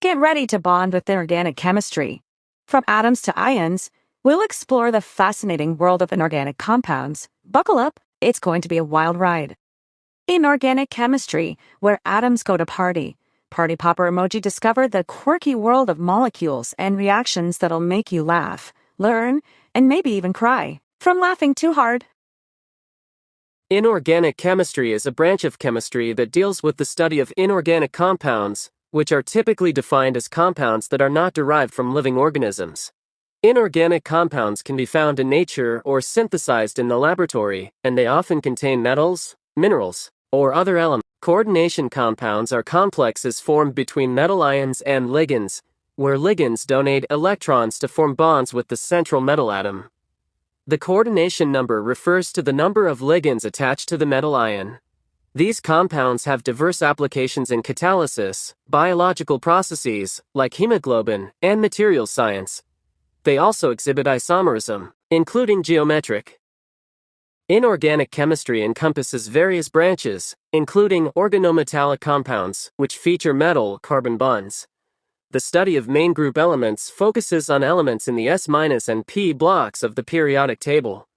Get ready to bond with inorganic chemistry. From atoms to ions, we'll explore the fascinating world of inorganic compounds. Buckle up, it's going to be a wild ride. Inorganic chemistry, where atoms go to party. Party popper emoji discovered the quirky world of molecules and reactions that'll make you laugh, learn, and maybe even cry from laughing too hard. Inorganic chemistry is a branch of chemistry that deals with the study of inorganic compounds, which are typically defined as compounds that are not derived from living organisms. Inorganic compounds can be found in nature or synthesized in the laboratory, and they often contain metals, minerals, or other elements. Coordination compounds are complexes formed between metal ions and ligands, where ligands donate electrons to form bonds with the central metal atom. The coordination number refers to the number of ligands attached to the metal ion. These compounds have diverse applications in catalysis, biological processes, like hemoglobin, and materials science. They also exhibit isomerism, including geometric. Inorganic chemistry encompasses various branches, including organometallic compounds, which feature metal-carbon bonds. The study of main group elements focuses on elements in the S- and p blocks of the periodic table.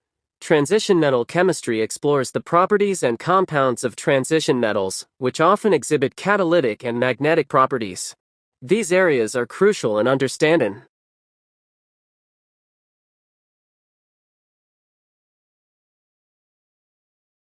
Transition metal chemistry explores the properties and compounds of transition metals, which often exhibit catalytic and magnetic properties. These areas are crucial in understanding